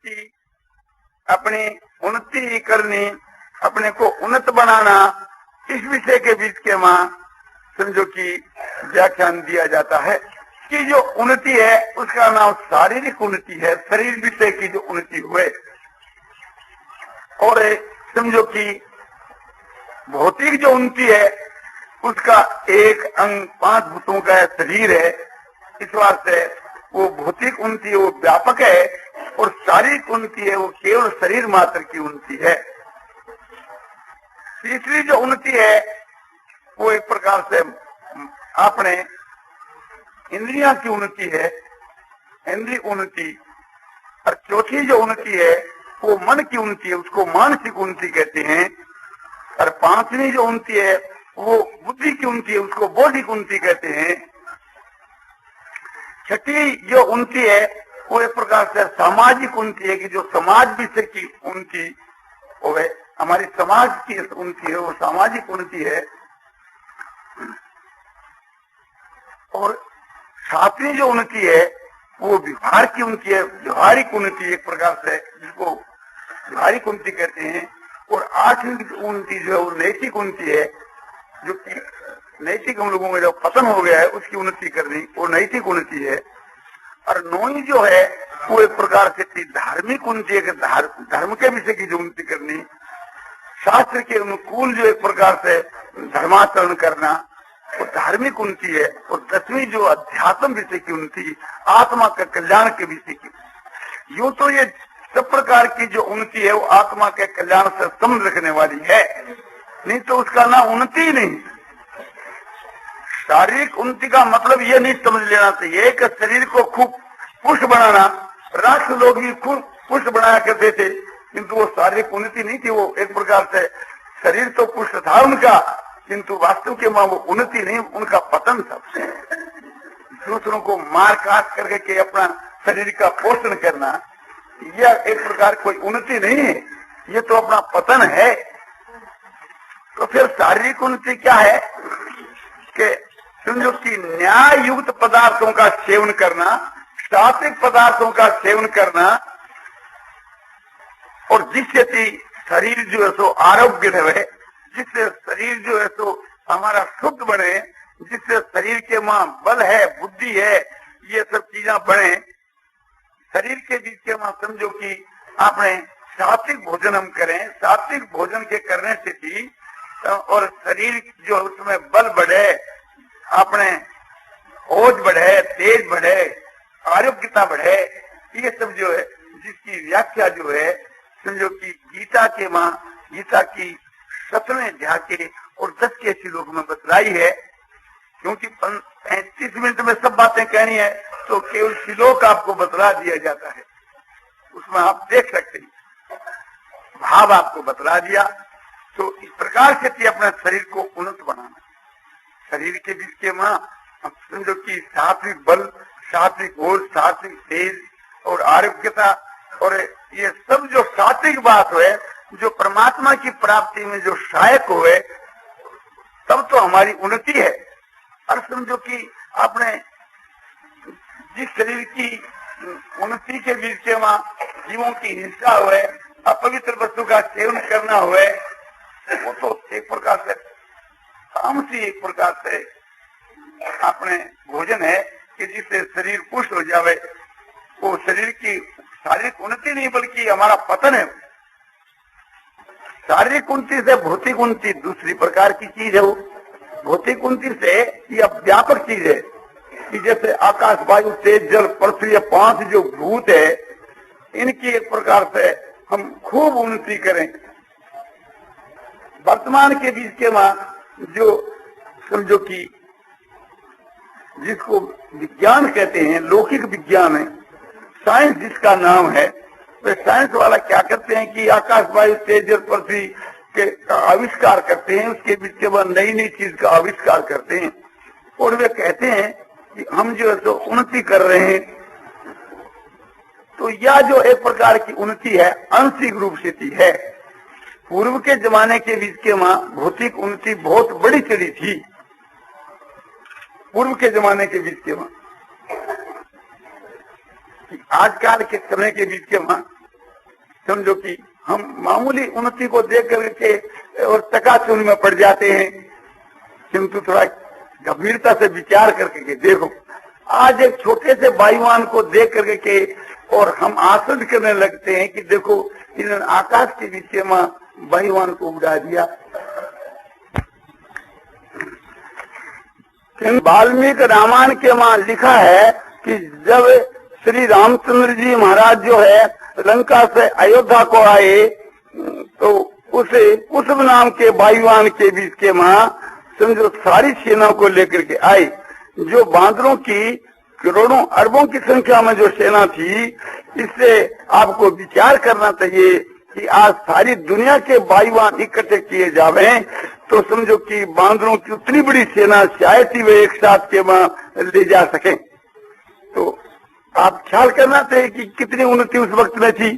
की अपनी उन्नति करनी, अपने को उन्नत बनाना, इस विषय के बीच के वहां समझो कि व्याख्यान दिया जाता है कि जो उन्नति है उसका नाम शारीरिक उन्नति है, शरीर विषय की जो उन्नति हुए। और समझो कि भौतिक जो उन्नति है उसका एक अंग 5 भूतों का शरीर है, इस वास्ते वो भौतिक उन्नति वो व्यापक है, और शारीरिक उन्नति है वो केवल शरीर मात्र की उन्नति है। तीसरी जो उन्नति है वो एक प्रकार से अपने इंद्रिया की उन्नति है, इंद्रिय उन्नति। और चौथी जो उन्नति है वो मन की उन्नति है, उसको मानसिक उन्नति कहते हैं। और 5वीं जो उन्नति है वो बुद्धि की उन्नति है, उसको बौद्धिक उन्नति कहते हैं। 6ठी जो उन्नति है वो एक प्रकार से सामाजिक उन्नति है कि जो समाज विषय की उन्नति होवे, हमारी समाज की उन्नति है वो सामाजिक उन्नति है। और 7वीं जो उन्नति है वो व्यवहार की उन्नति है, व्यवहारिक उन्नति एक प्रकार से, जिसको व्यवहारिक उन्नति कहते हैं। और 8वीं उन्नति जो है वो नैतिक उन्नति है, जो कि नैतिक हम लोगों में जो पतन हो गया है उसकी उन्नति करनी, वो नैतिक उन्नति है। और 9वीं जो है वो एक प्रकार से धार्मिक उन्नति है, धर्म के विषय की जो उन्नति करनी, शास्त्र के अनुकूल जो एक प्रकार से धर्माचरण करना, वो धार्मिक उन्नति है। और 10वीं जो अध्यात्म विषय की उन्नति, आत्मा के कल्याण के विषय की। यूं तो ये सब प्रकार की जो उन्नति है वो आत्मा के कल्याण से संबंध रखने वाली है, नहीं तो उसका नाम उन्नति ही नहीं। शारीरिक उन्नति का मतलब ये नहीं समझ लेना चाहिए कि शरीर को खूब पुष्ट बनाना। राष्ट्र लोग भी खूब पुष्ट बनाया करते थे, किंतु वो शारीरिक उन्नति नहीं थी, वो एक प्रकार से शरीर तो पुष्ट था उनका, किंतु वास्तव के मां वो उन्नति नहीं, उनका पतन था। दूसरों को मार काट करके के अपना शरीर का पोषण करना, यह एक प्रकार कोई उन्नति नहीं है, ये तो अपना पतन है। तो फिर शारीरिक उन्नति क्या है कि समझो कि न्याय युक्त पदार्थों का सेवन करना, सात्विक पदार्थों का सेवन करना, और जिससे शरीर जो है सो आरोग्य रहे, जिससे शरीर जो है सो हमारा शुद्ध बने, जिससे शरीर के मां बल है, बुद्धि है, ये सब चीजें बने। शरीर के बीच के मां समझो कि आपने सात्विक भोजन हम करें, सात्विक भोजन के करने से भी और शरीर जो उसमें बल बढ़े, अपने ओज बढ़े, तेज बढ़े, आरोग्यता बढ़े, ये सब जो है जिसकी व्याख्या जो है समझो कि गीता के मां, गीता की 17वें अध्याय के और 10 के श्लोक में बतलाई है। क्योंकि 35 मिनट में सब बातें कहनी है तो केवल श्लोक आपको बतला दिया जाता है, उसमें आप देख सकते हैं, भाव आपको बतला दिया। तो इस प्रकार से अपने शरीर को उन्नत बनाना, शरीर के बीच के मां समझो कि सात्विक बल, सात्विक ओज, सात्विक तेज और आरोग्यता, और ये सब जो सात्विक बात हुए, जो परमात्मा की प्राप्ति में जो सहायक हुए, तब तो हमारी उन्नति है। और समझो कि आपने जिस शरीर की उन्नति के बीच के वहां जीवों की हिंसा हुए, अपवित्र वस्तु का सेवन करना हुए, वो तो एक प्रकार से तामसी एक प्रकार से अपने भोजन है कि जिससे शरीर पुष्ट हो जावे। वो शरीर की शारीरिक उन्नति नहीं बल्कि हमारा पतन है। शारीरिक उन्नति से भौतिक उन्नति दूसरी प्रकार की चीज है। वो भौतिक उन्नति से यह व्यापक चीज है कि जैसे आकाश, वायु, तेज, जल, पृथ्वी, ये 5 जो भूत है, इनकी एक प्रकार से हम खूब उन्नति करें। वर्तमान के बीच के मां जो समझो कि जिसको विज्ञान कहते हैं, लौकिक विज्ञान है, साइंस जिसका नाम है, वे साइंस वाला क्या करते हैं कि आकाश, वायु, तेज, पृथ्वी के आविष्कार करते हैं, उसके बीच के बाद नई नई चीज का आविष्कार करते हैं, और वे कहते हैं कि हम जो है तो उन्नति कर रहे हैं। तो यह जो एक प्रकार की उन्नति है, आंशिक रूप से है। पूर्व के जमाने के बीच के मां भौतिक उन्नति बहुत बड़ी चली थी। पूर्व के जमाने के बीच के मां, आजकल के समय के बीच के मां समझो कि हम मामूली उन्नति को देख करके और चकाचौंध में पड़ जाते हैं, किंतु थोड़ा गंभीरता से विचार करके के देखो, आज एक छोटे से वायुयान को देख करके के और हम आश्चर्य करने लगते हैं कि देखो इन्होंने आकाश के विषय में वायुयान को उड़ा दिया। वाल्मीकि रामायण के वहां लिखा है कि जब श्री रामचंद्र जी महाराज जो है लंका से अयोध्या को आए तो उसे कुसुम नाम के वायुयान के बीच के वहां समझो सारी सेना को लेकर के आए। जो बांदरों की करोड़ों अरबों की संख्या में जो सेना थी, इससे आपको विचार करना चाहिए कि आज सारी दुनिया के वायुयान इकट्ठे किए जावे तो समझो कि बांदरों की उतनी बड़ी सेना शायद ही वे एक साथ के वहां ले जा सके। तो आप ख्याल करना चाहिए कि कितनी उन्नति उस वक्त में थी।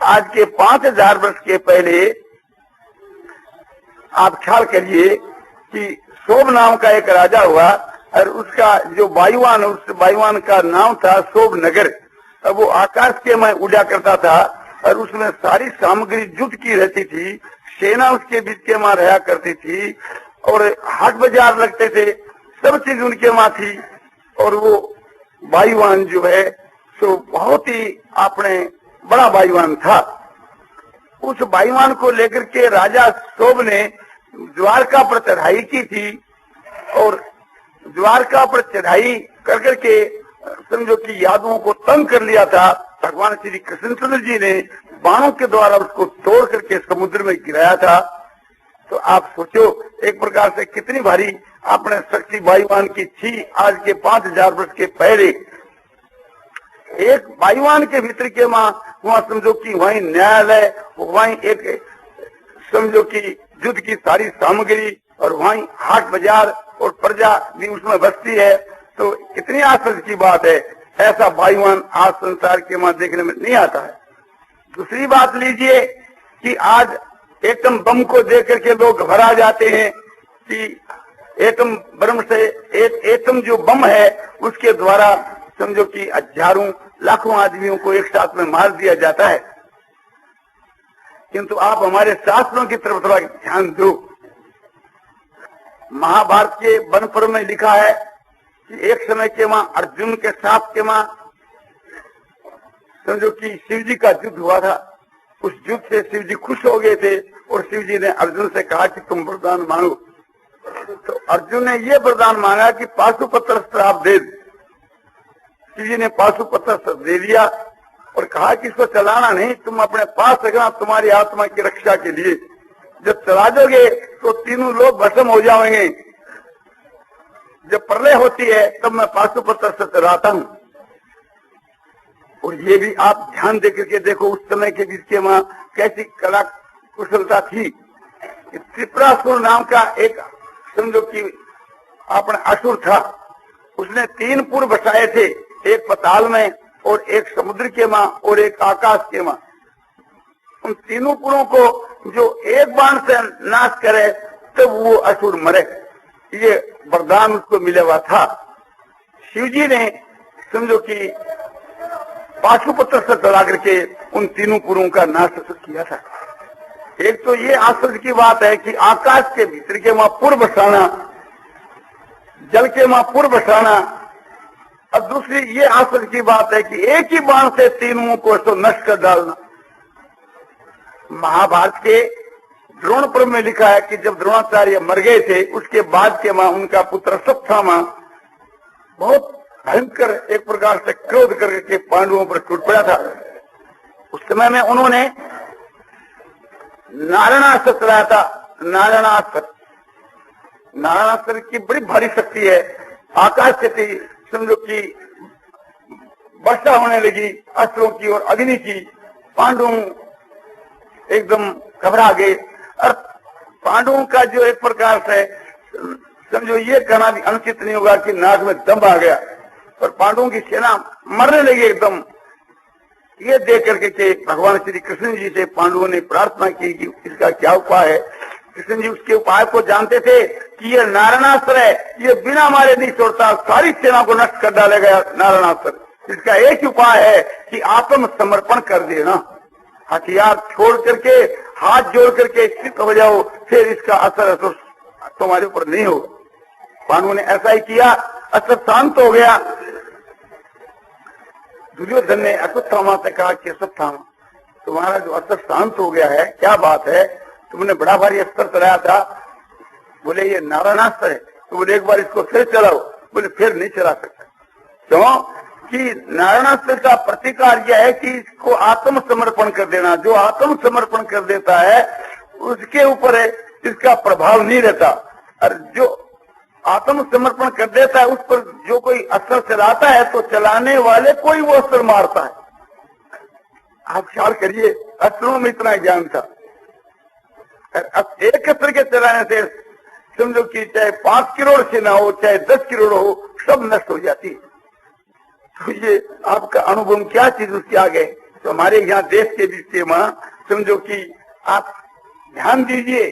आज के 5000 वर्ष के पहले आप ख्याल करिए कि शोभ नाम का एक राजा हुआ और उसका जो वायुयान, उस वायुयान का नाम था शोभ नगर। अब वो आकाश के में उड़ा करता था और उसमें सारी सामग्री जुट की रहती थी, सेना उसके बीच के वहां रहा करती थी और हाट बाजार लगते थे, सब चीज उनके वहां थी। और वो वायुयान जो है सो बहुत ही अपने बड़ा वायुयान था। उस वायुयान को लेकर के राजा शोभ ने द्वारका पर चढ़ाई की थी और द्वारका पर चढ़ाई कर करके समझो कि यादवों को तंग कर लिया था। भगवान श्री कृष्णचंद्र जी ने बाणों के द्वारा उसको तोड़ करके समुद्र में गिराया था। तो आप सोचो एक प्रकार से कितनी भारी अपने शक्ति वायुयान की थी। आज के 5000 वर्ष के पहले एक वायुयान के भीतर के वहां समझो कि वहीं न्यायालय, वहीं एक समझो कि युद्ध की सारी सामग्री और वहीं हाट बाजार और प्रजा भी उसमें बसती है। तो कितनी आश्चर्य की बात है, ऐसा वायुयान आज संसार के वहां देखने में नहीं आता है। दूसरी बात लीजिए कि आज एटम बम को देख करके लोग घबरा जाते हैं कि एटम बम से एटम जो बम है उसके द्वारा समझो कि हजारों लाखों आदमियों को एक साथ में मार दिया जाता है। किंतु आप हमारे शास्त्रों की तरफ थोड़ा ध्यान दो। महाभारत के वन पर्व में लिखा है कि एक समय के वहां अर्जुन के साथ के वहां समझो कि शिव जी का युद्ध हुआ था। उस युद्ध से शिव जी खुश हो गए थे और शिव जी ने अर्जुन से कहा कि तुम वरदान मांगो। तो अर्जुन ने ये वरदान मांगा कि पाशुपत्र श्राप दे। शिव जी ने पाशुपत्र दे दिया और कहा कि इसको चलाना नहीं, तुम अपने पास रखना तुम्हारी आत्मा की रक्षा के लिए। जब चला दोगे तो तीनों लोग भस्म हो जाएंगे। जब प्रलय होती है तब मैं पाशुपत्र से चलाता हूं। और ये भी आप ध्यान दे करके देखो उस समय के बीच के वहां कैसी कला कुशलता थी। त्रिपुरासुर नाम का एक समझो कि अपना असुर था। उसने 3 पुर बसाए थे, एक पताल में और एक समुद्र के वहां और एक आकाश के वहां। उन तीनों पुरों को जो एक बाण से नाश करे तब वो असुर मरे, ये वरदान उसको मिला हुआ था। शिवजी ने समझो कि पाशुपत्र से चला करके उन तीनों पुरों का नाश किया था। एक तो ये आश्चर्य की बात है कि आकाश के भीतर के वहां पुर बसाना, जल के वहां पुर बसाना। अब दूसरी ये आश्चर्य की बात है कि एक ही बाण से तीनों को तो नष्ट कर डालना। महाभारत के द्रोण पर्व में लिखा है कि जब द्रोणाचार्य मर गए थे उसके बाद के वहां उनका पुत्र सत्यामा बहुत भयंकर एक प्रकार से क्रोध करके पांडवों पर टूट पड़ा था। उस समय में उन्होंने नारायणास्त्र चलाया था। नारायणास्त्र की बड़ी भारी शक्ति है। आकाश से समझो कि वर्षा होने लगी अस्त्रों की और अग्नि की। पांडवों एकदम घबरा गए और पांडवों का जो एक प्रकार से समझो ये कहना भी अनुचित नहीं होगा कि नाक में दम आ गया और पांडवों की सेना मरने लगी एकदम। ये देख करके कि भगवान श्री कृष्ण जी से पांडवों ने प्रार्थना की कि इसका क्या उपाय है। कृष्ण जी उसके उपाय को जानते थे कि ये नारायणास्त्र है, ये बिना मारे नहीं छोड़ता, सारी सेना को नष्ट कर डालेगा नारायणास्त्र। इसका एक उपाय है कि आत्म समर्पण कर देना। हथियार छोड़ करके हाथ जोड़ करके स्थित हो जाओ, फिर इसका असर तुम्हारे ऊपर नहीं होगा। भानु ने ऐसा ही किया, असर शांत हो गया। दुर्योधन ने अश्वत्थामा से कहा कि अश्वत्थामा, तुम्हारा जो असर शांत हो गया है, क्या बात है, तुमने बड़ा भारी अस्त्र चलाया था। बोले ये नारायणास्त्र है। तो बोले एक बार इसको फिर चलाओ। बोले फिर नहीं चला सकता। क्यों? कि नारायणास्त्र का प्रतिकार यह है कि इसको आत्मसमर्पण कर देना। जो आत्मसमर्पण कर देता है उसके ऊपर इसका प्रभाव नहीं रहता, और जो आत्मसमर्पण कर देता है उस पर जो कोई अस्त्र चलाता है तो चलाने वाले कोई वो अस्त्र मारता है। आप ख्याल करिए, अस्त्रों में इतना ज्ञान था। एक अस्त्र के चलाने से समझो कि चाहे 5 करोड़ सेना हो, चाहे 10 करोड़ हो, सब नष्ट हो जाती है। तो ये आपका अनुभव क्या चीज उसके आगे। तो हमारे यहाँ देश के बीच में समझो कि आप ध्यान दीजिए,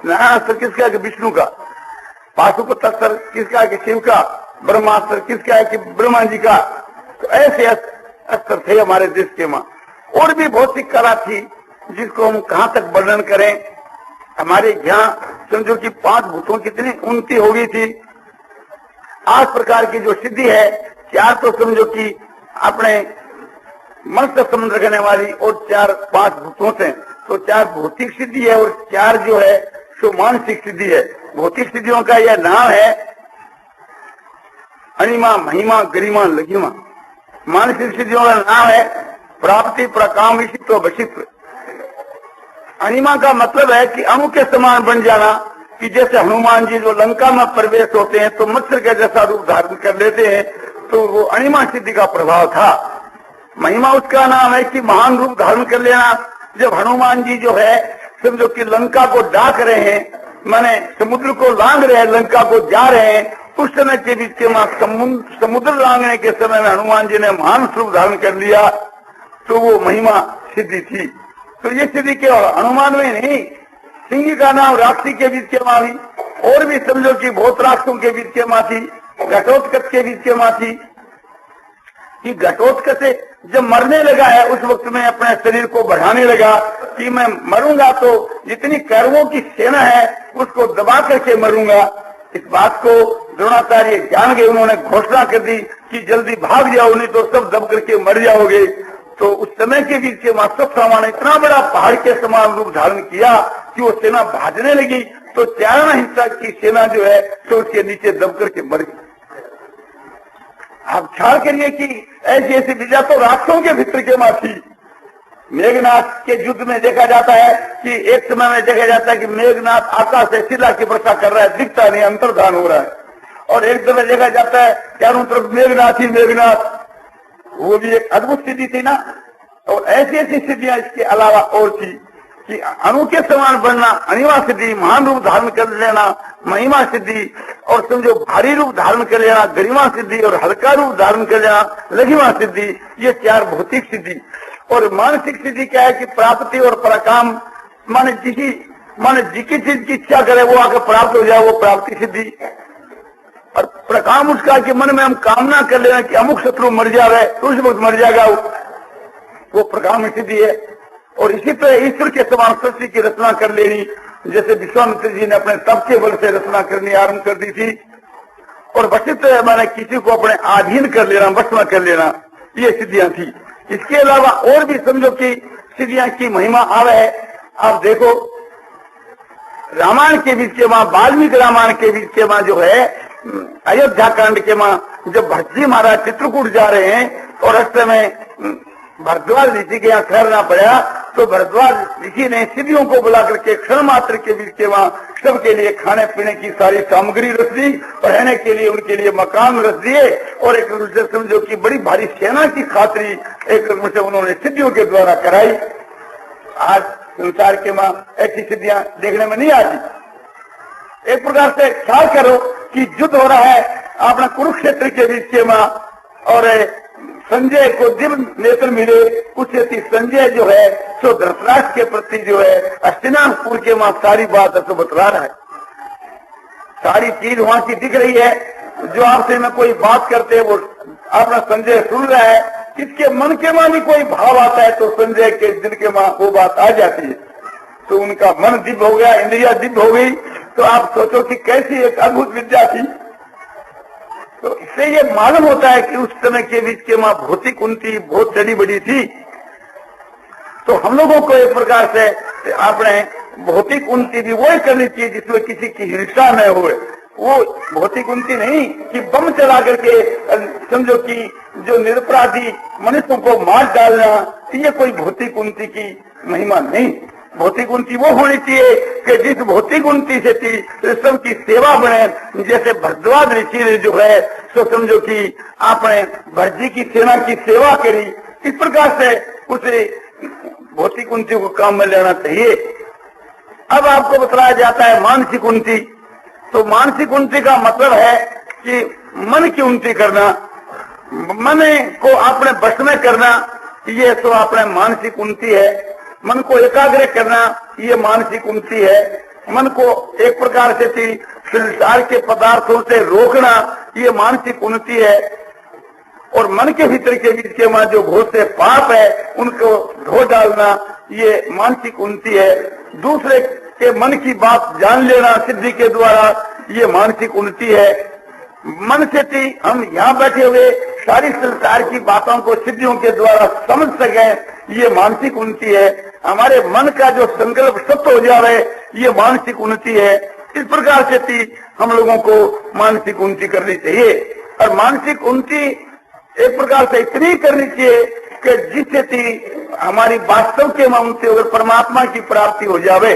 नारायणास्त्र किसका है कि विष्णु का, पाशुपतास्त्र किसका है कि शिव का, ब्रह्मास्त्र किसका है कि ब्रह्मा जी का। तो ऐसे अस्त्र थे हमारे देश के मां। और भी बहुत सी कला थी जिसको हम कहाँ तक वर्णन करें। हमारे यहाँ समझो कि 5 भूतों कितनी उन्नति हो गई थी। 8 प्रकार की जो सिद्धि है, 4 तो समझो कि अपने मन से संबंध रखने वाली और 4-5 भूतों से, तो 4 भौतिक सिद्धि है और 4 जो है सो मानसिक सिद्धि है। भौतिक सिद्धियों का यह नाम है अनिमा, महिमा, गरिमा, लघिमा। मानसिक सिद्धियों का नाम है प्राप्ति, प्रकाम, विषित्व, वशित्व। अनिमा का मतलब है कि अणु के समान बन जाना, कि जैसे हनुमान जी जो लंका में प्रवेश होते हैं तो मत्स्य का जैसा रूप धारण कर लेते हैं, तो वो अनिमा सिद्धि का प्रभाव था। महिमा उसका नाम है कि महान रूप धारण कर लेना। जब हनुमान जी जो है समझो कि लंका को डाक रहे हैं, माने समुद्र को लांग रहे हैं, लंका को जा रहे हैं, उस समय के बीच के समुद्र लांगने के समय में हनुमान जी ने महान स्वरूप धारण कर लिया, तो वो महिमा सिद्धि थी। तो ये सिद्धि केवल हनुमान में नहीं, सिंह का नाम राक्षसी के बीच के माँ थी, और भी समझो कि बहुत राक्षसों के बीच के माँ थी, घटोत्कच के बीच के माँ थी। कि घटोत्कच जब मरने लगा है उस वक्त में अपने शरीर को बढ़ाने लगा कि मैं मरूंगा तो जितनी कौरवों की सेना है उसको दबा करके मरूंगा। इस बात को द्रोणाचार्य जान गए, उन्होंने घोषणा कर दी कि जल्दी भाग जाओ, नहीं तो सब दब करके मर जाओगे। तो उस समय के बीच के अश्वत्थामा ने इतना बड़ा पहाड़ के समान रूप धारण किया कि वो सेना भागने लगी, तो चारण हिंसा की सेना जो है तो उसके नीचे दब करके मर गई। आप ख्याल करिए कि ऐसी ऐसी विजय तो राक्षसों के भीतर के मां थी। मेघनाथ के युद्ध में देखा जाता है कि एक समय में देखा जाता है कि मेघनाथ आकाश से शिला की वर्षा कर रहा है, दिखता नहीं, अंतर्धान हो रहा है। और एक समय देखा जाता है चारों तरफ मेघनाथ ही मेघनाथ। वो भी एक अद्भुत सिद्धि थी ना। और ऐसी ऐसी सिद्धियां इसके अलावा और थी कि अणु के समान बनना, अनिमा सिद्धि, महान रूप धारण कर लेना महिमा सिद्धि, और समझो भारी रूप धारण कर लेना गरिमा सिद्धि, और हल्का रूप धारण कर लेना लघिमा सिद्धि। ये 4 भौतिक सिद्धि। और मानसिक सिद्धि क्या है कि प्राप्ति और पराकाम, माने जिसकी चीज की इच्छा करे वो आके प्राप्त हो जाए, वो प्राप्ति सिद्धि। और प्रकाम उसका कि मन में हम कामना कर लेना कि अमुक शत्रु मर जाए तो उस वक्त मर जाएगा, वो प्रकाम सिद्धि है। और इसी तरह ईश्वर के समान सृष्टि की रचना कर लेनी, जैसे विश्वामित्र जी ने अपने तप के बल से रचना करनी आरंभ कर दी थी। और वशिष्ठ माने किसी को अपने अधीन कर लेना, वश में कर लेना, ये सिद्धियां थी। इसके अलावा और भी समझो कि सिद्धियां की महिमा आवे है। आप देखो रामायण के बीच के मां, वाल्मीकि रामायण के बीच के मां जो है अयोध्या कांड के मां, जब भरत जी महाराज चित्रकूट जा रहे हैं और रास्ते में भरद्वाज ऋषि के यहाँ ठहरना पड़ा, तो भरद्वाज ऋषि ने सिद्धियों को बुला करके क्षण मात्र के बीच के वहां सबके लिए खाने पीने की सारी सामग्री रख दी, और रहने के लिए उनके लिए मकान रख दिए, और एक रूप से समझो कि बड़ी भारी सेना की खातरी एक रूप से उन्होंने सिद्धियों के द्वारा कराई। आज संसार के मां ऐसी सिद्धियां देखने में नहीं आती। एक प्रकार से ख्याल करो कि युद्ध हो रहा है अपना कुरुक्षेत्र के बीच के मां, और संजय को दिव्य नेत्र मिले, उससे संजय जो है सो धृतराष्ट्र के प्रति जो है हस्तिनापुर के मां सारी बात तो बतला रहा है। सारी चीज वहां की दिख रही है। जो आपसे में कोई बात करते हैं वो अपना संजय सुन रहा है किसके मन के मां भी कोई भाव आता है तो संजय के दिल के मां वो बात आ जाती है, तो उनका मन दिव्य हो गया, इंद्रिया दिव्य हो गई। तो आप सोचो कि कैसी एक अद्भुत विद्या थी। तो इससे ये मालूम होता है कि उस समय के बीच के मां भौतिक उन्नति बहुत चढ़ी बड़ी थी। तो हम लोगों को एक प्रकार से आपने भौतिक उन्नति भी वही करनी चाहिए जिसमें किसी की हिंसा न हो। वो भौतिक उन्नति नहीं कि बम चला करके समझो कि जो निरपराधी मनुष्यों को मार डालना, ये कोई भौतिक उन्नति की महिमा नहीं। भौतिक उन्नति वो होनी चाहिए कि जिस भौतिक उन्नति से थी सबकी सेवा बने। जैसे भरद्वाज ऋषि ने जो है तो समझो कि आपने भरजी की सेना की सेवा करी, इस प्रकार से उसे भौतिक उन्नति को काम में लेना चाहिए। अब आपको बताया जाता है मानसिक उन्नति। तो मानसिक उन्नति का मतलब है कि मन की उन्नति करना, मन को अपने वश में करना, ये तो अपने मानसिक उन्नति है। मन को एकाग्र करना, ये मानसिक उन्नति है। मन को एक प्रकार से संसार के पदार्थों से रोकना, ये मानसिक उन्नति है। और मन के भीतर के बीच के मां जो बहुत से पाप है उनको धो डालना, ये मानसिक उन्नति है। दूसरे के मन की बात जान लेना सिद्धि के द्वारा, ये मानसिक उन्नति है। मन से थी हम यहाँ बैठे हुए सारी संसार की बातों को सिद्धियों के द्वारा समझ सकें, ये मानसिक उन्नति है। हमारे मन का जो संकल्प सत्य हो जाए, ये मानसिक उन्नति है। इस प्रकार से थी हम लोगों को मानसिक उन्नति करनी चाहिए। और मानसिक उन्नति एक प्रकार से इतनी करनी चाहिए कि जिससे थी हमारी वास्तव के मन से अगर परमात्मा की प्राप्ति हो जावे।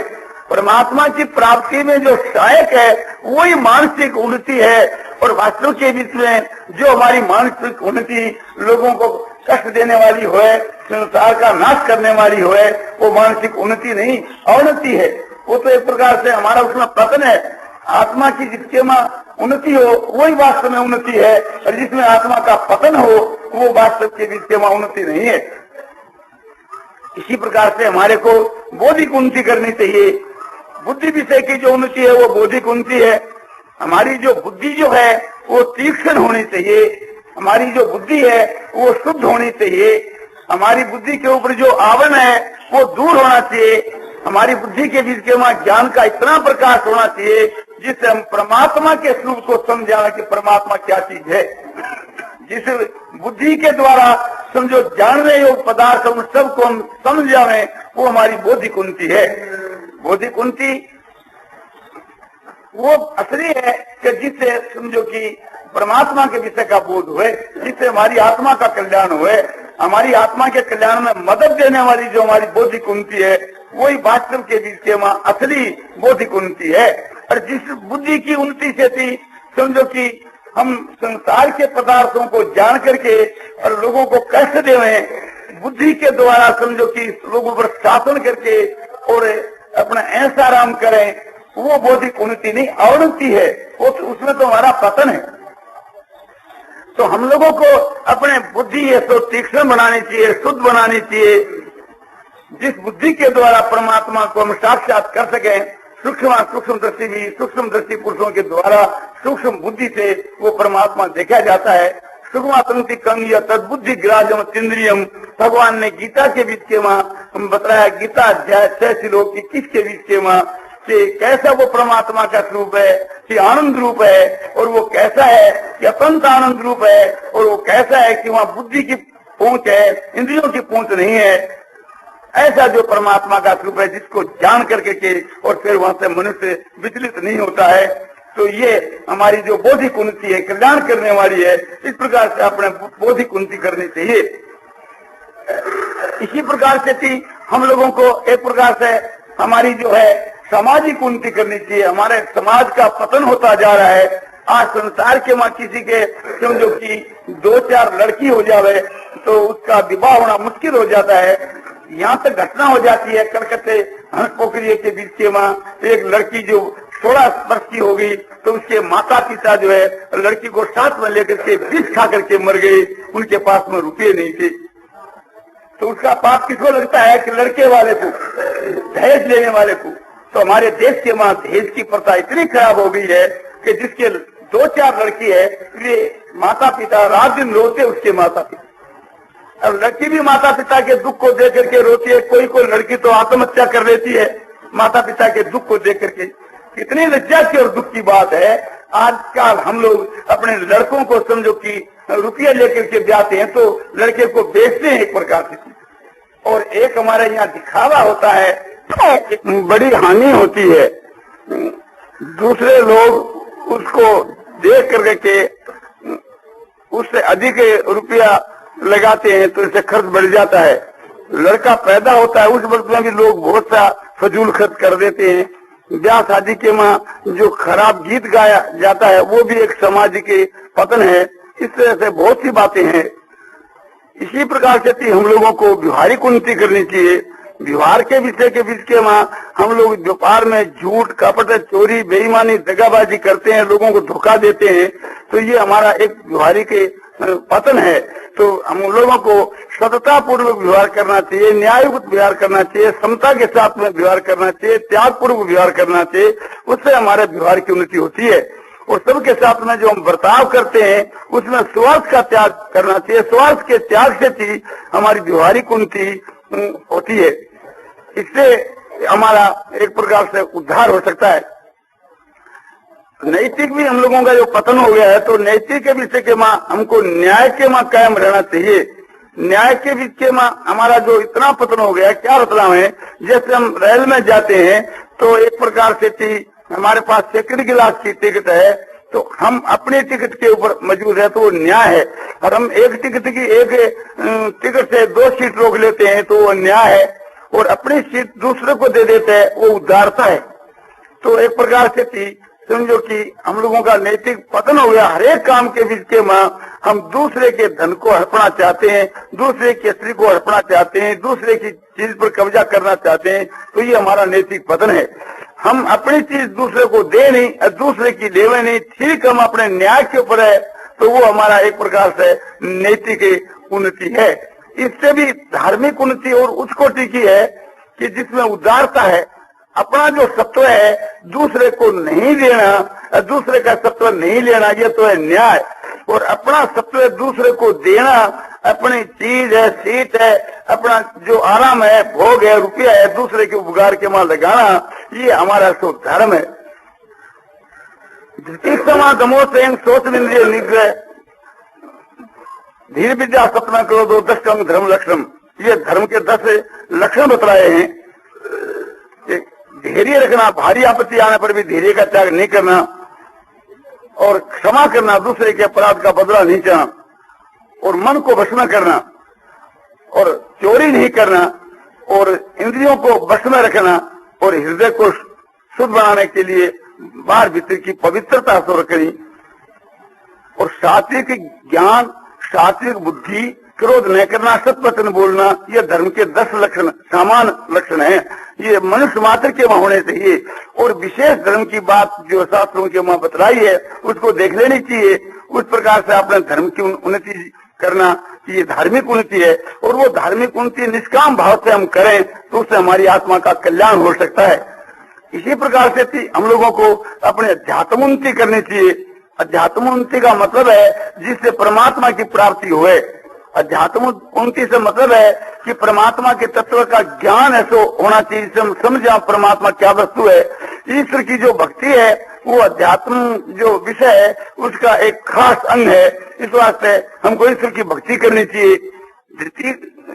परमात्मा की प्राप्ति में जो सहायक है वही मानसिक उन्नति है। और वास्तव के बीच में जो हमारी मानसिक उन्नति लोगों को कष्ट देने वाली हो, संसार का नाश करने वाली हो, वो मानसिक उन्नति नहीं, अवनति है। वो तो एक प्रकार से हमारा उसमें पतन है। आत्मा की जिसके मां उन्नति हो वही वास्तव में उन्नति है, और जिसमें आत्मा का पतन हो वो वास्तव के बीच के मां उन्नति नहीं है। इसी प्रकार से हमारे को बौद्धिक उन्नति करनी चाहिए। बुद्धि विषय की जो उन्नति है वो बौद्धिक उन्नति है। हमारी जो बुद्धि जो है वो तीक्ष्ण होनी चाहिए। हमारी जो बुद्धि है वो शुद्ध होनी चाहिए। हमारी बुद्धि के ऊपर जो आवरण है वो दूर होना चाहिए। हमारी बुद्धि के बीच के वहां ज्ञान का इतना प्रकाश होना चाहिए जिससे हम परमात्मा के स्वरूप को समझावे कि परमात्मा क्या चीज है। जिस बुद्धि के द्वारा समझो जानने योग पदार्थ उन सबको हम समझ जावे, वो हमारी बौद्धिक उन्नति है। बौद्धिक उन्नति वो असली है कि जिससे समझो कि परमात्मा के विषय का बोध हुए, जिससे हमारी आत्मा का कल्याण हुए। हमारी आत्मा के कल्याण में मदद देने वाली जो हमारी बौद्धिक उन्नति है वही वास्तव के बीच के वहां असली बौद्धिक उन्नति है। और जिस बुद्धि की उन्नति से थी समझो कि हम संसार के पदार्थों को जान करके और लोगों को कष्ट देवे, बुद्धि के द्वारा समझो कि लोगों पर शासन करके और अपना ऐसा आराम करें, वो बौद्धिक उन्नति नहीं, अवनति है। वो तो उसमें तो हमारा पतन है। तो हम लोगों को अपने बुद्धि है तो तीक्ष्ण बनानी चाहिए, शुद्ध बनानी चाहिए, जिस बुद्धि के द्वारा परमात्मा को हम साक्षात कर सकें। सूक्ष्म दृष्टि भी सूक्ष्म दृष्टि पुरुषों के द्वारा सूक्ष्म बुद्धि से वो परमात्मा देखा जाता है। सूक्ष्मातंति कंग या तद्बुद्धि ग्राजम इंद्रियम, भगवान ने गीता के बीच के वहाँ हम बताया, गीता अध्याय 6 श्लोक 21 के बीच के वहाँ कि कैसा वो परमात्मा का स्वरूप है, कि आनंद रूप है, और वो कैसा है कि अत्यंत आनंद रूप है, और वो कैसा है कि वहाँ बुद्धि की पहुंच है, इंद्रियों की पहुंच नहीं है। ऐसा जो परमात्मा का स्वरूप है जिसको जान करके के और फिर वहां से मनुष्य विचलित नहीं होता है। तो ये हमारी जो बौद्धिक उन्नति है, कल्याण करने वाली है। इस प्रकार से अपने बौद्धिक उन्नति करनी चाहिए। इसी प्रकार से थी हम लोगों को एक प्रकार से हमारी जो है सामाजिक उन्नति करनी चाहिए। हमारे समाज का पतन होता जा रहा है। आज संसार के मां किसी के समझो कि 2-4 लड़की हो जावे तो उसका विवाह होना मुश्किल हो जाता है। यहाँ तक घटना हो जाती है कलकत्ते हंस पोखरिया के बीच के मां एक लड़की जो 16 वर्ष की हो गई तो उसके माता पिता जो है लड़की को साथ में लेकर के विष खा करके मर गए। उनके पास में रुपये नहीं थे। तो उसका पाप किसको लगता है कि लड़के वाले को, दहेज लेने वाले को। तो हमारे देश के मां दहेज की प्रथा इतनी खराब हो गई है कि जिसके 2-4 लड़की है, ये माता पिता रात दिन रोते उसके माता पिता। अब लड़की भी माता पिता के दुख को देख करके रोती है, कोई कोई लड़की तो आत्महत्या कर लेती है माता पिता के दुख को देख करके। कितनी लज्जा की और दुख की बात है। आजकल हम लोग अपने लड़कों को समझो कि रुपया लेकर के ब्याहते हैं तो लड़के को बेचते हैं एक प्रकार से, और एक हमारे यहाँ दिखावा होता है, बड़ी हानि होती है। दूसरे लोग उसको देख करके उससे अधिक रुपया लगाते हैं तो इससे खर्च बढ़ जाता है। लड़का पैदा होता है उस वक्त में भी लोग बहुत सा फजूल खर्च कर देते हैं। ब्याह शादी के मां जो खराब गीत गाया जाता है वो भी एक समाज के पतन है। इस तरह से बहुत सी बातें हैं। इसी प्रकार से हम लोगों को व्यवहारिक उन्नति करनी चाहिए। व्यवहार के विषय के बीच के मां हम लोग व्यापार में झूठ कपट चोरी बेईमानी दगाबाजी करते हैं, लोगों को धोखा देते हैं, तो ये हमारा एक व्यवहारिक पतन है। तो हम लोगों को सतता पूर्वक व्यवहार करना चाहिए, न्याययुक्त व्यवहार करना चाहिए, समता के साथ में व्यवहार करना चाहिए, त्याग पूर्वक व्यवहार करना चाहिए। उससे हमारे व्यवहार की उन्नति होती है। और सबके साथ में जो हम बर्ताव करते हैं उसमें स्वार्थ का त्याग करना चाहिए। स्वार्थ के त्याग से ही हमारी व्यवहारिक उन्नति होती है। इससे हमारा एक प्रकार से उद्धार हो सकता है। नैतिक भी हम लोगों का जो पतन हो गया है, तो नैतिक के विषय के मां हमको न्याय के मां कायम रहना चाहिए। न्याय के बीच के मां हमारा जो इतना पतन हो गया है, क्या मतलब है, जैसे हम रेल में जाते हैं तो एक प्रकार से हमारे पास सेकंड क्लास की टिकट है तो हम अपने टिकट के ऊपर मौजूद है तो वो न्याय है। और हम एक टिकट से 2 सीट रोक लेते हैं तो वो न्याय है। और अपनी सीट दूसरे को दे देते हैं वो उदारता है। तो एक प्रकार से समझो कि हम लोगों का नैतिक पतन हो गया। हर एक काम के बीच के मां हम दूसरे के धन को हड़पना चाहते हैं, दूसरे के स्त्री को हड़पना चाहते हैं, दूसरे की चीज पर कब्जा करना चाहते हैं, तो ये हमारा नैतिक पतन है। हम अपनी चीज दूसरे को दे नहीं और दूसरे की लेवे नहीं, ठीक हम अपने न्याय के ऊपर है, तो वो हमारा एक प्रकार से नैतिक उन्नति है। इससे भी धार्मिक उन्नति और उच्च कोटि की है कि जिसमें उदारता है। अपना जो सत्व है दूसरे को नहीं देना, दूसरे का सत्व नहीं लेना, ये तो है न्याय। और अपना सत्व दूसरे को देना, अपनी चीज है, सीट है, अपना जो आराम है, भोग है, रुपया है, दूसरे के उपकार के मां लगाना, ये हमारा शुभ धर्म है। धमो से सोच इंद्रिय निग्रह धीर विद्या सपना करो दो 10 अंग धर्म लक्षण, ये धर्म के 10 लक्षण बतलाए हैं। धैर्य रखना, भारी आपत्ति आने पर भी धैर्य का त्याग नहीं करना, और क्षमा करना, दूसरे के अपराध का बदला नहीं चाहना, और मन को वश में करना, और चोरी नहीं करना, और इंद्रियों को वश में रखना, और हृदय को शुद्ध बनाने के लिए बाहर भीतर की पवित्रता से रखनी, और सात्विक ज्ञान, सात्विक बुद्धि, क्रोध न करना, सत्वचन बोलना, ये धर्म के 10 लक्षण समान लक्षण हैं। ये मनुष्य मात्र के वहां होने चाहिए। और विशेष धर्म की बात जो शास्त्रों के वहां बतलाई है उसको देख लेनी चाहिए। उस प्रकार से अपने धर्म की उन्नति करना, ये धार्मिक उन्नति है। और वो धार्मिक उन्नति निष्काम भाव से हम करें तो उससे हमारी आत्मा का कल्याण हो सकता है। इसी प्रकार से हम लोगों को अपने अध्यात्म उन्नति करनी चाहिए। अध्यात्म उन्नति का मतलब है जिससे परमात्मा की प्राप्ति हुए। अध्यात्म उन्नति से मतलब है कि परमात्मा के तत्व का ज्ञान ऐसा होना चाहिए, हम समझे परमात्मा क्या वस्तु है। ईश्वर की जो भक्ति है वो अध्यात्म जो विषय है उसका एक खास अंग है। इस वास्ते हमको ईश्वर की भक्ति करनी चाहिए।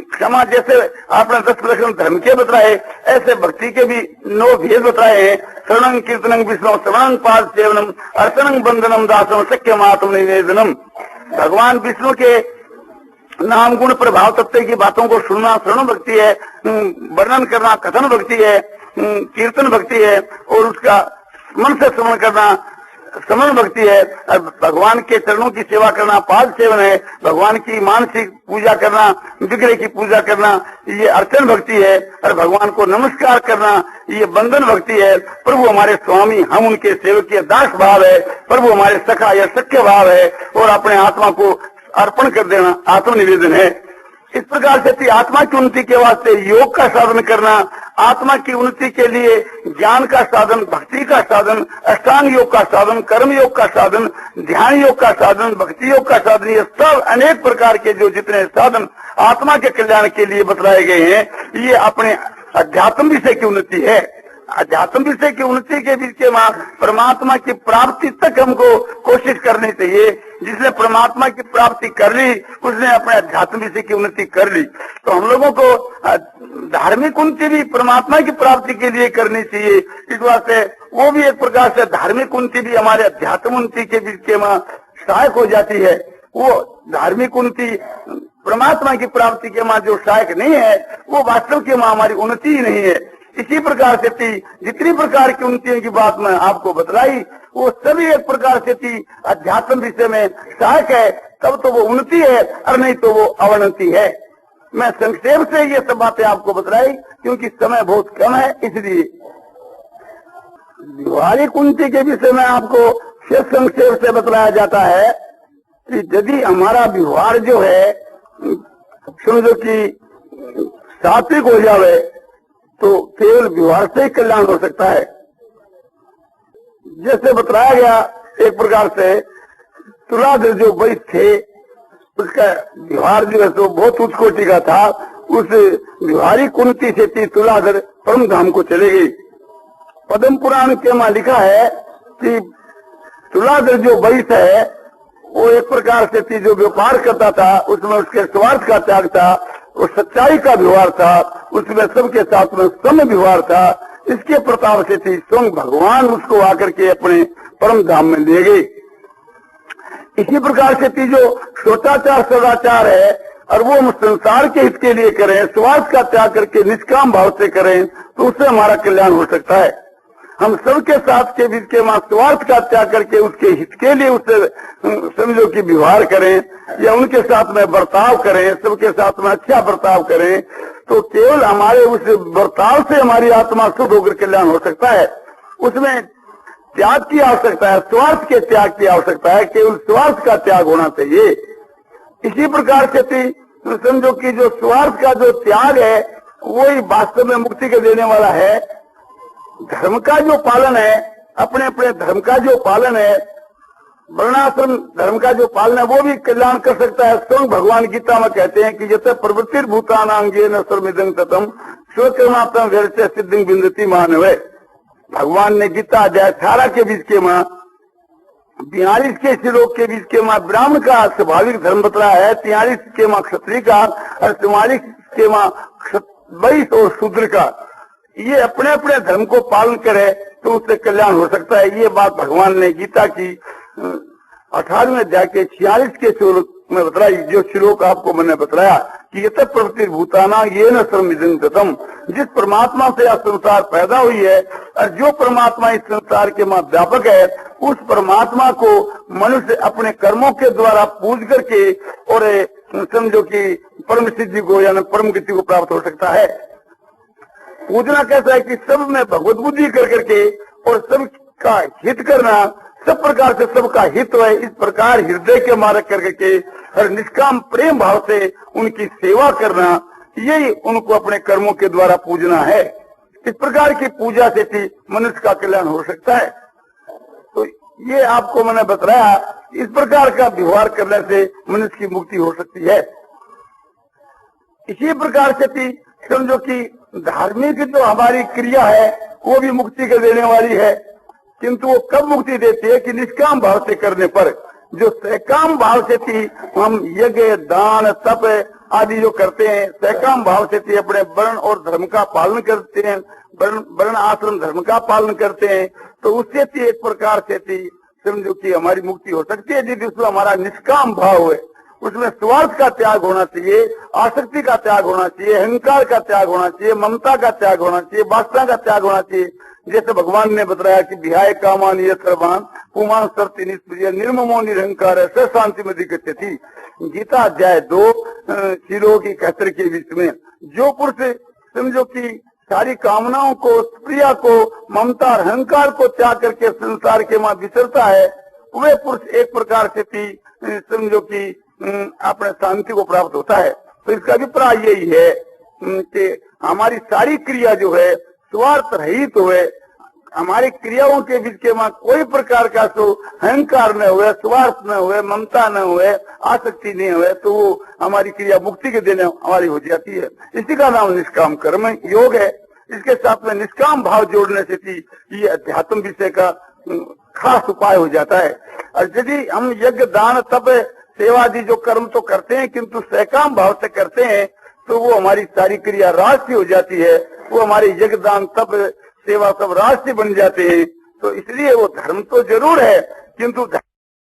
क्षमा जैसे आपने 10 लक्षण धर्म के बताए, ऐसे भक्ति के भी 9 भेद बताए हैं। शरणं कीर्तनं विष्णु श्रवणं पाद सेवनम अर्चनं बंदनम दासम सख्यम आत्म निवेदनम। भगवान विष्णु के नाम गुण प्रभाव तत्व की बातों को सुनना श्रवण भक्ति है, वर्णन करना कथन भक्ति है, कीर्तन भक्ति है, और उसका मन से श्रवण करना श्रवण भक्ति है। भगवान के चरणों की सेवा करना पाद सेवन है। भगवान की मानसिक पूजा करना, विग्रह की पूजा करना, ये अर्चन भक्ति है। और भगवान को नमस्कार करना ये बंधन भक्ति है। प्रभु हमारे स्वामी, हम उनके सेवक, ये दास भाव है। प्रभु हमारे सखा, यह सख्य भाव है। और अपने आत्मा को अर्पण कर देना आत्मनिवेदन है। इस प्रकार से आत्मा की उन्नति के वास्ते योग का साधन करना, आत्मा की उन्नति के लिए ज्ञान का साधन, भक्ति का साधन, अष्टांग योग का साधन, कर्म योग का साधन, ध्यान योग का साधन, भक्ति योग का साधन, ये सब अनेक प्रकार के जो जितने साधन आत्मा के कल्याण के लिए बतलाए गए हैं, ये अपने अध्यात्म विषय की उन्नति है। अध्यात्म विषय की उन्नति के बीच के परमात्मा की प्राप्ति तक हमको कोशिश करनी चाहिए। जिसने परमात्मा की प्राप्ति कर ली उसने अपने अध्यात्म विषय की उन्नति कर ली। तो हम लोगों को धार्मिक उन्नति भी परमात्मा की प्राप्ति के लिए करनी चाहिए। इस वास्ते वो भी एक प्रकार से धार्मिक उन्नति भी हमारे अध्यात्म उन्नति के बीच के सहायक हो जाती है। वो धार्मिक उन्नति परमात्मा की प्राप्ति के जो सहायक नहीं है, वो वास्तव के हमारी उन्नति ही नहीं है। इसी प्रकार से जितनी प्रकार की उन्नतियों की बात मैं आपको बतलाई, वो सभी एक प्रकार से अध्यात्म विषय में सहायक है, तब तो वो उन्नति है, और नहीं तो वो अवनति है। मैं संक्षेप से ये सब बातें आपको बतलाई क्योंकि समय बहुत कम है, इसलिए व्यवहारिक उन्नति के विषय में आपको फिर संक्षेप से बतलाया जाता है कि यदि हमारा व्यवहार जो है समझो कि सात्विक हो जावे तो केवल व्यवहार से ही कल्याण हो सकता है। जैसे बतलाया गया एक प्रकार से तुलाधर जो वैश्य थे, उसका व्यवहार जो है तो बहुत उच्च कोटि का था। उस व्यवहारिक उन्नति से तुलाधर परम धाम को चले गई। पद्म पुराण के में लिखा है कि तुलाधर जो वैश्य है वो एक प्रकार से जो व्यापार करता था उसमें उसके स्वार्थ का त्याग था, वो सच्चाई का व्यवहार था, उसमें सबके साथ में सम व्यवहार था। इसके प्रताप से स्वयं भगवान उसको आकर के अपने परम धाम में ले गए। इसी प्रकार से जो सोचाचार सदाचार है और वो हम संसार के हित के लिए करें, स्वार्थ का त्याग करके निष्काम भाव से करें तो उससे हमारा कल्याण हो सकता है। हम सबके साथ के बीच के स्वार्थ का त्याग करके उसके हित के लिए उससे समझो कि व्यवहार करें या उनके साथ में बर्ताव करें, सबके साथ में अच्छा बर्ताव करें, तो केवल हमारे उस बर्ताव से हमारी आत्मा शुद्ध होकर कल्याण हो सकता है। उसमें त्याग की आवश्यकता है, स्वार्थ के त्याग की आवश्यकता है, केवल स्वार्थ का त्याग होना चाहिए। इसी प्रकार से समझो कि जो स्वार्थ का जो त्याग है वही वास्तव में मुक्ति के देने वाला है। धर्म का जो पालन है, अपने अपने धर्म का जो पालन है, वर्णाश्रम धर्म का जो पालन है, वो भी कल्याण कर सकता है। स्वयं भगवान गीता में कहते हैं कि जैसे प्रवृत्ति भूतानांगे न सर्वमिदं ततम स्वकर्मात्म व्यर्थ सिद्धिं बिंदति मानवे। भगवान ने गीता अध्याय 18 के बीच के 42 के श्लोक के बीच के ब्राह्मण का स्वाभाविक धर्म बतलाया है, 43 के क्षत्रिय का और 44 के वैश्य और शूद्र का। ये अपने अपने धर्म को पालन करे तो उससे कल्याण हो सकता है। ये बात भगवान ने गीता की 18वें अध्याय के 46 के श्लोक में बतलाई। जो श्लोक आपको मैंने बताया कि ये तब प्रवृत्ति भूताना ये न सर्वमिदं, जिस परमात्मा से यह संसार पैदा हुई है और जो परमात्मा इस संसार के व्यापक है, उस परमात्मा को मनुष्य अपने कर्मों के द्वारा पूज करके और समझो कि परम सिद्धि को यानी परम गति को प्राप्त हो सकता है। पूजना कैसा है कि सब में भगवत बुद्धि कर करके और सबका हित करना, सब प्रकार से सबका हित है, इस प्रकार हृदय के मार्ग करके और निष्काम प्रेम भाव से उनकी सेवा करना, यही उनको अपने कर्मों के द्वारा पूजना है। इस प्रकार की पूजा से मनुष्य का कल्याण हो सकता है। तो ये आपको मैंने बताया, इस प्रकार का व्यवहार करने से मनुष्य की मुक्ति हो सकती है। इसी प्रकार से समझो कि धार्मिक जो हमारी क्रिया है वो भी मुक्ति के देने वाली है, किंतु वो कब मुक्ति देती है कि निष्काम भाव से करने पर। जो सकाम भाव से हम यज्ञ दान तप आदि जो करते हैं, सकाम भाव से अपने वर्ण और धर्म का पालन करते हैं, वर्ण आश्रम धर्म का पालन करते हैं, तो उससे एक प्रकार से समझो कि हमारी मुक्ति हो सकती है। यदि उसमें हमारा निष्काम भाव है, उसमें स्वार्थ का त्याग होना चाहिए, आसक्ति का त्याग होना चाहिए, अहंकार का त्याग होना चाहिए, ममता का त्याग होना चाहिए, वासना का त्याग होना चाहिए। जैसे भगवान ने बताया कि विहाय कामान ये सर्वान पुमान सर्ति निष्प्रिय निर्ममो निरहंकार स शांति में दिक्कती। गीता अध्याय 2 श्लोक 71 के बीच में जो पुरुष समझो कि सारी कामनाओं को, प्रिया को, ममता और अहंकार को त्याग करके संसार के मां विचरता है, वे पुरुष एक प्रकार से समझो कि अपने शांति को प्राप्त होता है। तो इसका अभिप्राय यही है कि हमारी सारी क्रिया जो है स्वार्थ रहित हुए, हमारी क्रियाओं के बीच के वहाँ कोई प्रकार का तो अहंकार न हुए, स्वार्थ न हुए, ममता न हुए, आसक्ति नहीं हुए, तो वो हमारी क्रिया मुक्ति के देने हमारी हो जाती है। इसी का नाम निष्काम कर्म योग है। इसके साथ में निष्काम भाव जोड़ने से भी ये अध्यात्म विषय का खास उपाय हो जाता है। और यदि हम यज्ञ दान तप सेवा आदि जो कर्म तो करते हैं किंतु सकाम भाव से करते हैं तो वो हमारी सारी क्रिया राष्ट्रीय हो जाती है, वो हमारी यज्ञ दान तप सेवा सब राष्ट्रीय बन जाते हैं। तो इसलिए वो धर्म तो जरूर है किंतु